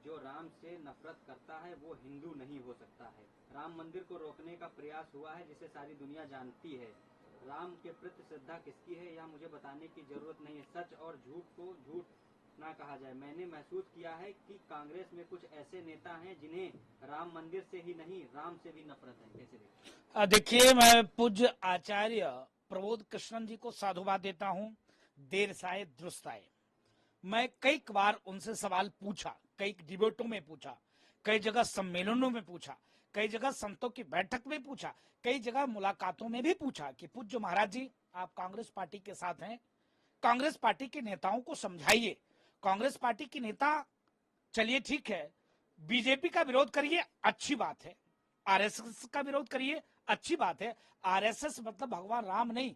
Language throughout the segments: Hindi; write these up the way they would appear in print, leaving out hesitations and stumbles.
जो राम से नफरत करता है वो हिंदू नहीं हो सकता है। राम मंदिर को रोकने का प्रयास हुआ है जिसे सारी दुनिया जानती है। राम के प्रति श्रद्धा किसकी है यह मुझे बताने की जरूरत नहीं है। सच और झूठ को झूठ ना कहा जाए। मैंने महसूस किया है कि कांग्रेस में कुछ ऐसे नेता हैं जिन्हें राम मंदिर से ही नहीं राम से भी नफरत है। कैसे देखिए? देखिए, मैं पूज्य आचार्य प्रबोध कृष्णन जी को साधुवाद देता हूं। देर साए दुरुस्त आए। मैं कई बार उनसे सवाल पूछा, कई डिबेटों में पूछा, कई जगह सम्मेलनों में पूछा, कई जगह संतों की बैठक में पूछा, कई जगह मुलाकातों में भी पूछा कि पूज्य महाराज जी, आप कांग्रेस पार्टी के साथ हैं, कांग्रेस पार्टी के नेताओं को समझाइए। कांग्रेस पार्टी के नेता, चलिए ठीक है, बीजेपी का विरोध करिए, अच्छी बात है, आरएसएस का विरोध करिए, अच्छी बात है। आरएसएस मतलब भगवान राम नहीं,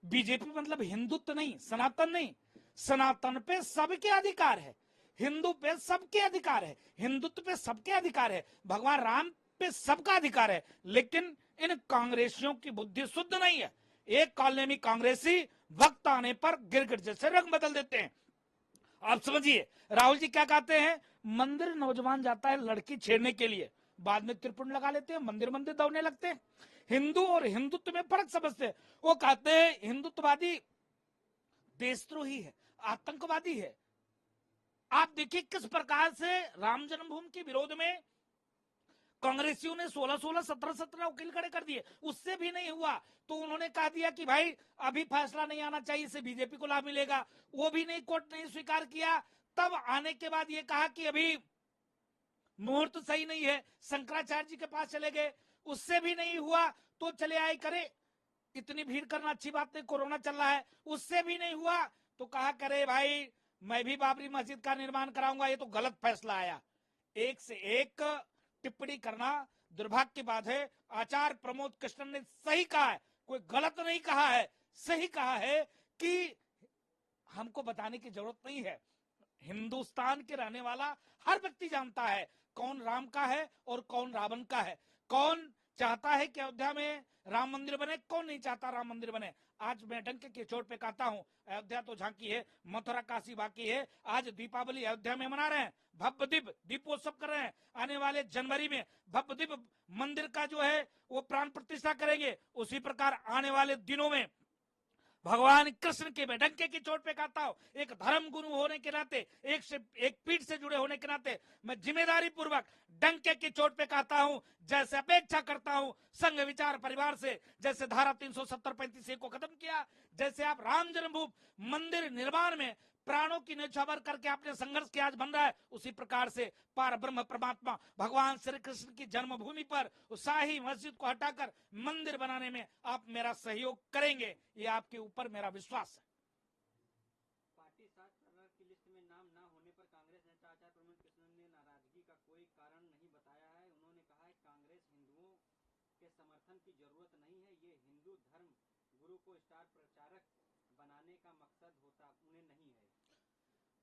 बीजेपी मतलब हिंदुत्व नहीं, सनातन नहीं। सनातन पे सबके अधिकार है, हिंदू पे सबके अधिकार है, हिंदुत्व पे सबके अधिकार है, भगवान राम पे सबका अधिकार है। लेकिन इन कांग्रेसियों की बुद्धि शुद्ध नहीं है। एक कॉलोनी कांग्रेसी वक्त आने पर गिरगिट जैसे रंग बदल देते हैं। आप समझिए, राहुल जी क्या कहते हैं, मंदिर नौजवान जाता है लड़की छेड़ने के लिए, बाद में त्रिपुंड लगा लेते हैं, मंदिर मंदिर दौड़ने लगते हैं। हिंदू और हिंदुत्व में फर्क समझते हैं। वो कहते हैं हिंदुत्ववादी देशद्रोही है, आतंकवादी है। आप देखिए किस प्रकार से राम जन्मभूमि के विरोध में कांग्रेसियों ने 16-16, 17-17 वकील खड़े कर दिए, उससे भी नहीं हुआ तो उन्होंने कहा दिया कि भाई अभी फैसला नहीं आना चाहिए, इससे बीजेपी को लाभ मिलेगा। वो भी नहीं, कोर्ट नहीं स्वीकार किया। तब आने के बाद ये कहा कि अभी मुहूर्त सही नहीं है, शंकराचार्य जी के पास चले गए, उससे भी नहीं हुआ तो चले आए करे, इतनी भीड़ करना अच्छी बात नहीं, कोरोना चल रहा है, उससे भी नहीं हुआ तो कहा करे भाई मैं भी बाबरी मस्जिद का निर्माण कराऊंगा, ये तो गलत फैसला आया। एक से एक टिप्पणी करना दुर्भाग्य की बात है। आचार्य प्रमोद कृष्णन ने सही कहा है, कोई गलत नहीं कहा है, सही कहा है कि हमको बताने की जरूरत नहीं है। हिंदुस्तान के रहने वाला हर व्यक्ति जानता है कौन राम का है और कौन रावण का है, कौन चाहता है कि अयोध्या में राम मंदिर बने, कौन नहीं चाहता राम मंदिर बने। आज मैं डंके के चोट पे कहता हूं, अयोध्या तो झांकी है, मथुरा काशी बाकी है। आज दीपावली अयोध्या में मना रहे हैं, भव्य दिव्य दीपोत्सव कर रहे हैं। आने वाले जनवरी में भव्य दिव्य मंदिर का जो है वो प्राण प्रतिष्ठा करेंगे। उसी प्रकार आने वाले दिनों में भगवान कृष्ण के मैं डंके की चोट पे कहता हूं, एक धर्म गुरु होने के नाते, एक पीठ से जुड़े होने के नाते मैं जिम्मेदारी पूर्वक डंके की चोट पे कहता हूं, जैसे अपेक्षा करता हूं संघ विचार परिवार से, जैसे धारा 370-35 को खत्म किया, जैसे आप राम जन्मभूमि मंदिर निर्माण में प्राणों की न्यौछावर करके आपने संघर्ष किया, आज बन रहा है, उसी प्रकार से पार ब्रह्म परमात्मा भगवान श्री कृष्ण की जन्मभूमि पर शाही मस्जिद को हटाकर मंदिर बनाने में आप मेरा सहयोग करेंगे, ये आपके ऊपर मेरा विश्वास है। पार्टी सात की लिस्ट में नाम ना होने पर कांग्रेस नेता आचार्य प्रमोद कृष्णन ने नाराजगी का कोई कारण नहीं बताया है। उन्होंने कहा है कांग्रेस हिंदुओं के समर्थन की जरूरत नहीं है, ये हिंदू धर्म गुरु को स्टार प्रचारक बनाने का मकसद होता उन्हें नहीं है।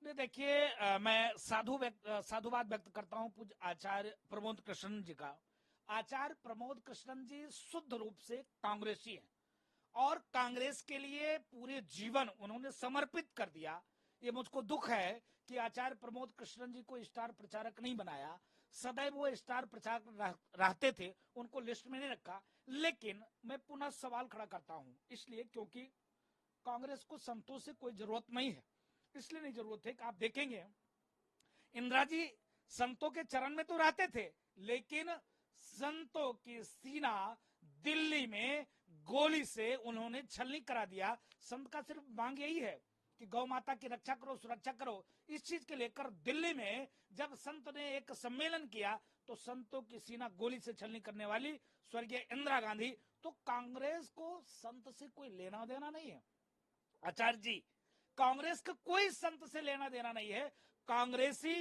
देखिए, मैं साधुवाद व्यक्त करता हूं पूज्य आचार्य प्रमोद कृष्णन जी का। आचार्य प्रमोद कृष्णन जी शुद्ध रूप से कांग्रेसी हैं और कांग्रेस के लिए पूरे जीवन उन्होंने समर्पित कर दिया। ये मुझको दुख है कि आचार्य प्रमोद कृष्णन जी को स्टार प्रचारक नहीं बनाया। सदैव वो स्टार प्रचारक रहते थे, उनको लिस्ट में नहीं रखा। लेकिन मैं पुनः सवाल खड़ा करता हूं, इसलिए क्योंकि कांग्रेस को संतों से कोई जरूरत नहीं है। इसलिए नहीं जरूरत है कि आप देखेंगे इंदिरा जी संतों के चरण में तो रहते थे, लेकिन संतों की सीना दिल्ली में गोली से उन्होंने छलनी करा दिया। संत का सिर्फ मांग यही है कि गौ माता की रक्षा करो, सुरक्षा करो। इस चीज के लेकर दिल्ली में जब संत ने एक सम्मेलन किया तो संतों की सीना गोली से छलनी करने वाली स्वर्गीय इंदिरा गांधी। तो कांग्रेस को संत से कोई लेना देना नहीं है आचार्य जी, कांग्रेस का कोई संत से लेना देना नहीं है। कांग्रेसी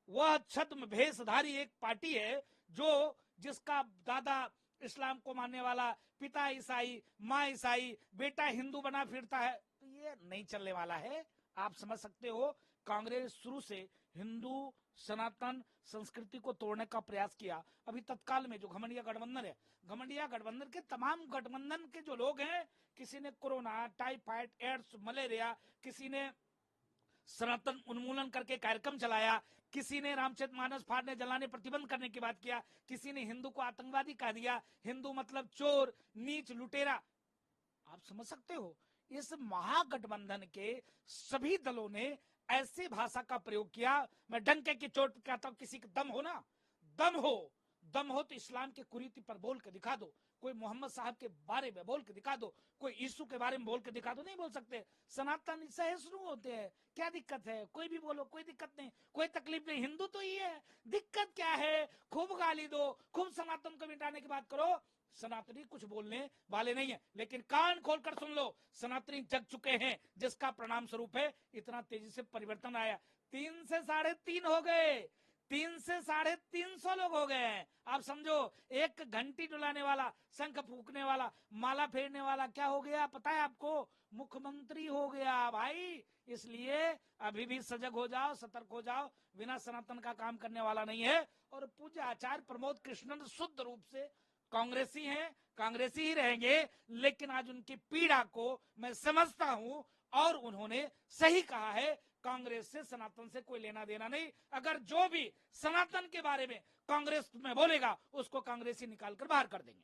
वह छद्म भेषधारी एक पार्टी है जो जिसका दादा इस्लाम को मानने वाला, पिता ईसाई, माँ ईसाई, बेटा हिंदू बना फिरता है, तो ये नहीं चलने वाला है। आप समझ सकते हो, कांग्रेस शुरू से हिंदू सनातन संस्कृति को तोड़ने का प्रयास किया। अभी तत्काल में जो घमंडिया गठबंधन है, घमंडिया गठबंधन के तमाम गठबंधन के जो लोग हैं, किसी ने कोरोना, टाइफाइड, एड्स, मलेरिया, किसी ने सनातन उन्मूलन करके कार्यक्रम चलाया, किसी ने रामचरितमानस फाड़ने जलाने प्रतिबंध करने की बात किया, किसी ने हिंदू को आतंकवादी कह दिया, हिंदू मतलब चोर नीच लुटेरा। आप समझ सकते हो, इस महागठबंधन के सभी दलों ने ऐसी भाषा का प्रयोग किया। मैं डंके की चोट पर कहता हूं, किसी का दम हो ना, दम हो तो इस्लाम के कुरीति पर बोल के दिखा दो, कोई मोहम्मद साहब के बारे में बोल के दिखा दो, कोई यीशु के बारे में बोल के दिखा दो। नहीं बोल सकते। सनातन सहिष्णु होते हैं, क्या दिक्कत है? कोई भी बोलो, कोई दिक्कत नहीं, कोई तकलीफ नहीं। हिंदू तो ये है, दिक्कत क्या है? खूब गाली दो, खूब सनातन को मिटाने की बात करो। सनातनी कुछ बोलने वाले नहीं है, लेकिन कान खोलकर सुन लो, सनातनी जग चुके हैं, जिसका परिणाम स्वरूप है इतना तेजी से परिवर्तन आया। 3 से 3.5 हो गए, 3 से 350 लोग हो गए हैं। आप समझो, एक घंटी डुलाने वाला, शंख फूकने वाला, माला फेरने वाला क्या हो गया पता है आपको? मुख्यमंत्री हो गया भाई। इसलिए अभी भी सजग हो जाओ, सतर्क हो जाओ, बिना सनातन का काम करने वाला नहीं है। और पूज्य आचार्य प्रमोद कृष्णन शुद्ध रूप से कांग्रेसी हैं, कांग्रेसी ही रहेंगे, लेकिन आज उनकी पीड़ा को मैं समझता हूं और उन्होंने सही कहा है। कांग्रेस से, सनातन से कोई लेना देना नहीं। अगर जो भी सनातन के बारे में कांग्रेस में बोलेगा, उसको कांग्रेसी निकाल कर बाहर कर देंगे।